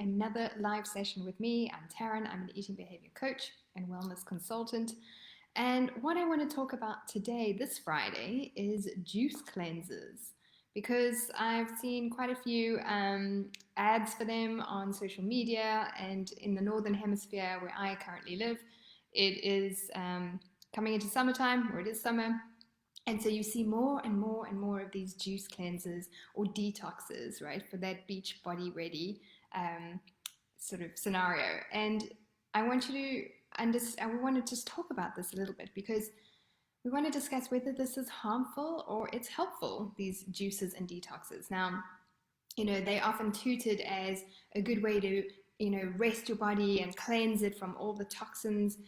another live session with me. I'm Taryn, I'm an eating behavior coach and wellness consultant. And what I want to talk about today, this Friday, is juice cleansers. Because I've seen quite a few ads for them on social media, and in the Northern Hemisphere where I currently live, it is coming into summertime, or it is summer. And so you see more and more and more of these juice cleansers or detoxes, right, for that beach body ready sort of scenario. And I want you to understand, we want to just talk about this a little bit because we want to discuss whether this is harmful or it's helpful, these juices and detoxes. Now, they're often touted as a good way to, rest your body and cleanse it from all the toxins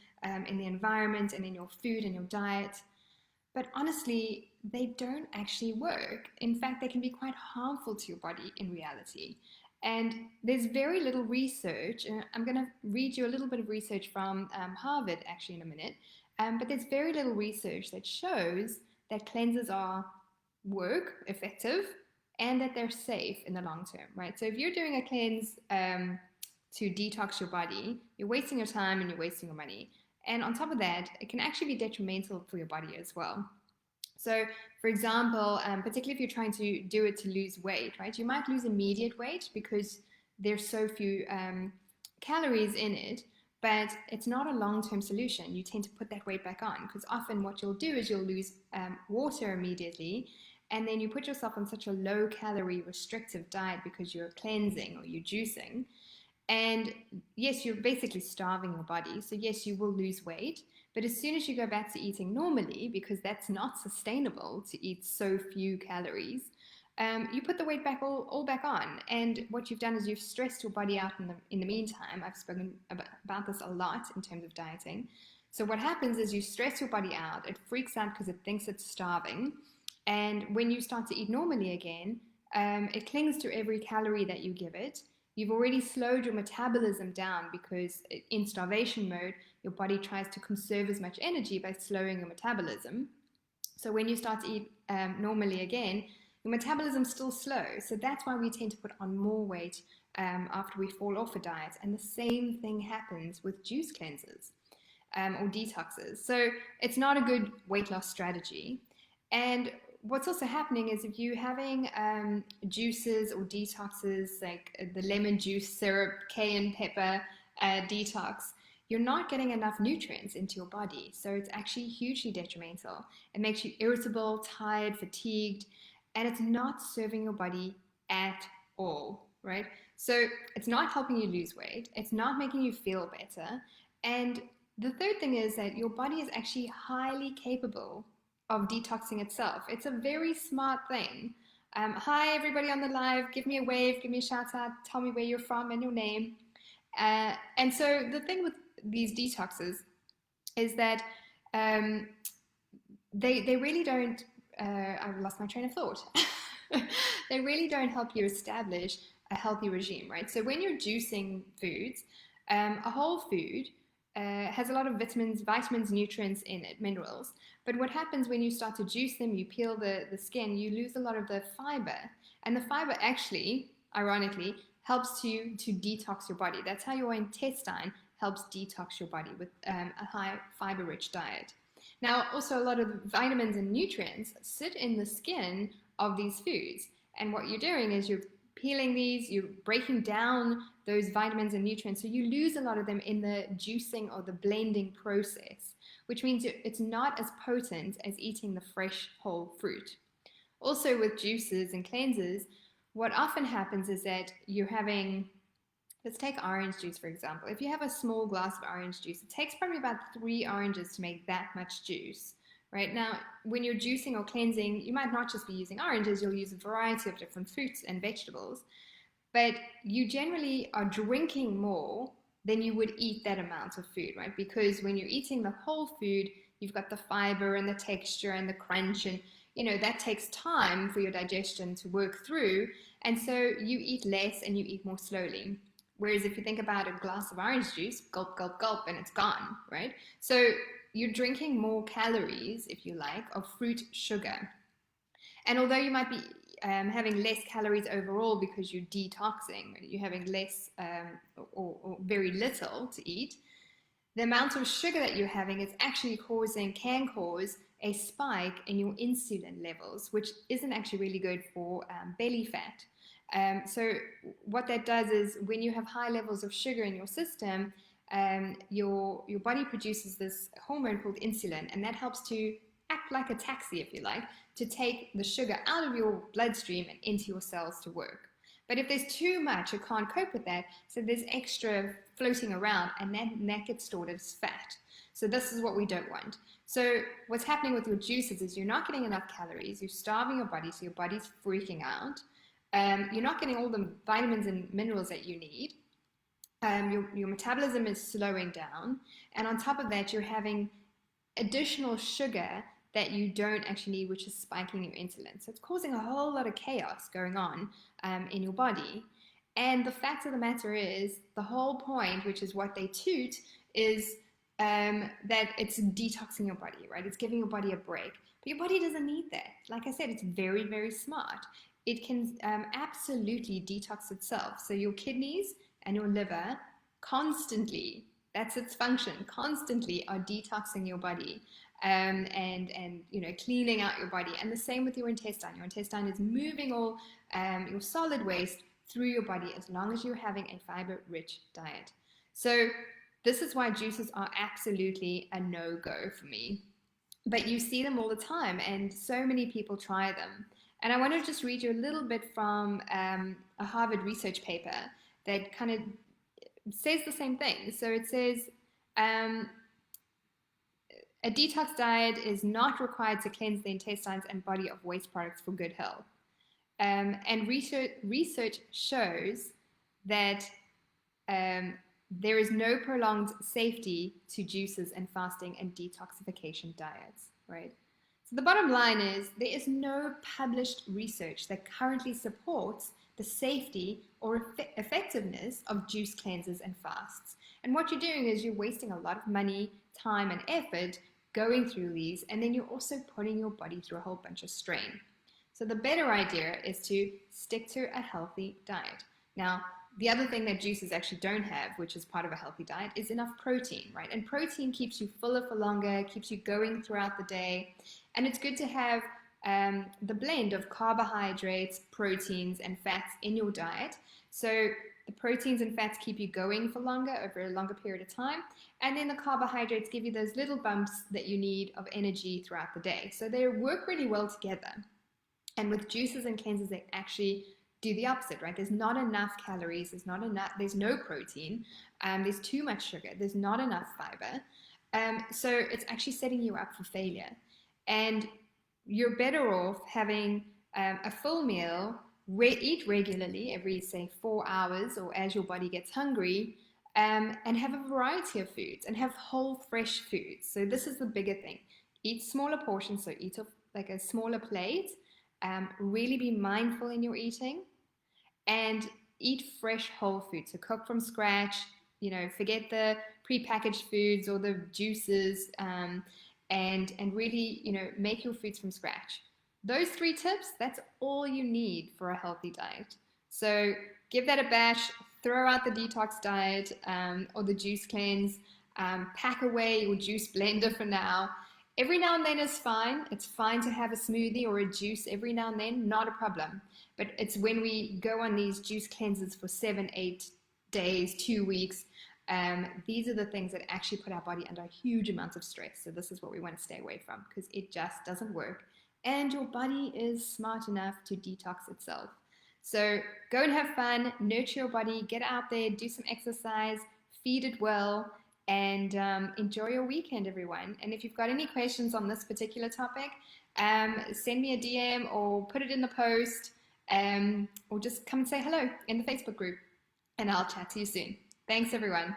in the environment and in your food and your diet. But honestly, they don't actually work. In fact, they can be quite harmful to your body in reality. And there's very little research. I'm going to read you a little bit of research from Harvard actually in a minute. But there's very little research that shows that cleansers work effective and that they're safe in the long term, right? So if you're doing a cleanse to detox your body, you're wasting your time and you're wasting your money. And on top of that, it can actually be detrimental for your body as well. So, for example, particularly if you're trying to do it to lose weight, right? You might lose immediate weight because there's so few calories in it, but it's not a long-term solution. You tend to put that weight back on because often what you'll do is you'll lose water immediately, and then you put yourself on such a low-calorie restrictive diet because you're cleansing or you're juicing. And yes, you're basically starving your body. So yes, you will lose weight. But as soon as you go back to eating normally, because that's not sustainable to eat so few calories, you put the weight back all back on. And what you've done is you've stressed your body out in the meantime. I've spoken about this a lot in terms of dieting. So what happens is you stress your body out. It freaks out because it thinks it's starving. And when you start to eat normally again, it clings to every calorie that you give it. You've already slowed your metabolism down because in starvation mode, your body tries to conserve as much energy by slowing your metabolism. So when you start to eat normally again, your metabolism's still slow. So that's why we tend to put on more weight after we fall off a diet. And the same thing happens with juice cleansers or detoxes. So it's not a good weight loss strategy. And what's also happening is if you're having juices or detoxes like the lemon juice syrup, cayenne pepper detox, you're not getting enough nutrients into your body. So it's actually hugely detrimental. It makes you irritable, tired, fatigued, and it's not serving your body at all, right? So it's not helping you lose weight. It's not making you feel better. And the third thing is that your body is actually highly capable of detoxing itself. It's a very smart thing. Hi, everybody on the live. Give me a wave, give me a shout out, tell me where you're from and your name. And so the thing with these detoxes is that they really don't, I've lost my train of thought. They really don't help you establish a healthy regime, right? So when you're juicing foods, a whole food has a lot of vitamins, nutrients in it, minerals. But what happens when you start to juice them, you peel the skin, you lose a lot of the fiber. And the fiber actually, ironically, helps to detox your body. That's how your intestine helps detox your body with a high fiber-rich diet. Now, also a lot of vitamins and nutrients sit in the skin of these foods. And what you're doing is you're peeling these, you're breaking down those vitamins and nutrients, so you lose a lot of them in the juicing or the blending process, which means it's not as potent as eating the fresh whole fruit. Also with juices and cleansers, what often happens is that you're having, let's take orange juice for example. If you have a small glass of orange juice, it takes probably about 3 oranges to make that much juice. Right now, when you're juicing or cleansing, you might not just be using oranges, you'll use a variety of different fruits and vegetables, but you generally are drinking more than you would eat that amount of food, right? Because when you're eating the whole food, you've got the fiber and the texture and the crunch, and that takes time for your digestion to work through, and so you eat less and you eat more slowly. Whereas if you think about a glass of orange juice, gulp, gulp, gulp, and it's gone, right? So you're drinking more calories, if you like, of fruit sugar. And although you might be having less calories overall because you're detoxing, you're having less or very little to eat, the amount of sugar that you're having is actually can cause a spike in your insulin levels, which isn't actually really good for belly fat. So what that does is when you have high levels of sugar in your system, your body produces this hormone called insulin, and that helps to act like a taxi, if you like, to take the sugar out of your bloodstream and into your cells to work. But if there's too much, it can't cope with that, so there's extra floating around, and that gets stored as fat. So this is what we don't want. So what's happening with your juices is you're not getting enough calories, you're starving your body, so your body's freaking out. You're not getting all the vitamins and minerals that you need. Your metabolism is slowing down, and on top of that, you're having additional sugar that you don't actually need, which is spiking your insulin. So it's causing a whole lot of chaos going on in your body. And the fact of the matter is, the whole point, which is what they toot, is that it's detoxing your body, right? It's giving your body a break. But your body doesn't need that. Like I said, it's very, very smart. It can absolutely detox itself. So your kidneys and your liver constantly, that's its function, constantly are detoxing your body and cleaning out your body. And the same with your intestine. Your intestine is moving all your solid waste through your body as long as you're having a fiber-rich diet. So this is why juices are absolutely a no-go for me. But you see them all the time, and so many people try them. And I want to just read you a little bit from a Harvard research paper that kind of says the same thing. So it says, a detox diet is not required to cleanse the intestines and body of waste products for good health. And research shows that there is no prolonged safety to juices and fasting and detoxification diets, right? So the bottom line is there is no published research that currently supports the safety or effectiveness of juice cleanses and fasts. And what you're doing is you're wasting a lot of money, time, and effort going through these, and then you're also putting your body through a whole bunch of strain. So the better idea is to stick to a healthy diet. Now, the other thing that juices actually don't have, which is part of a healthy diet, is enough protein, right? And protein keeps you fuller for longer, keeps you going throughout the day. And it's good to have the blend of carbohydrates, proteins, and fats in your diet. So the proteins and fats keep you going for longer, over a longer period of time. And then the carbohydrates give you those little bumps that you need of energy throughout the day. So they work really well together. And with juices and cleanses, they actually do the opposite, right? There's not enough calories, there's no protein, there's too much sugar, there's not enough fiber. So it's actually setting you up for failure. And you're better off having a full meal, eat regularly every, say, 4 hours or as your body gets hungry, and have a variety of foods and have whole, fresh foods. So this is the bigger thing. Eat smaller portions, so eat off like a smaller plate. Really be mindful in your eating, and eat fresh whole foods. So cook from scratch, forget the prepackaged foods or the juices, and really, make your foods from scratch. Those 3 tips, that's all you need for a healthy diet. So give that a bash, throw out the detox diet or the juice cleanse, pack away your juice blender for now. Every now and then is fine. It's fine to have a smoothie or a juice every now and then, not a problem. But it's when we go on these juice cleanses for 7, 8 days, 2 weeks, these are the things that actually put our body under huge amounts of stress. So this is what we want to stay away from, because it just doesn't work. And your body is smart enough to detox itself. So go and have fun, nurture your body, get out there, do some exercise, feed it well, and enjoy your weekend, everyone. And if you've got any questions on this particular topic, send me a DM or put it in the post, or just come and say hello in the Facebook group, and I'll chat to you soon. Thanks, everyone.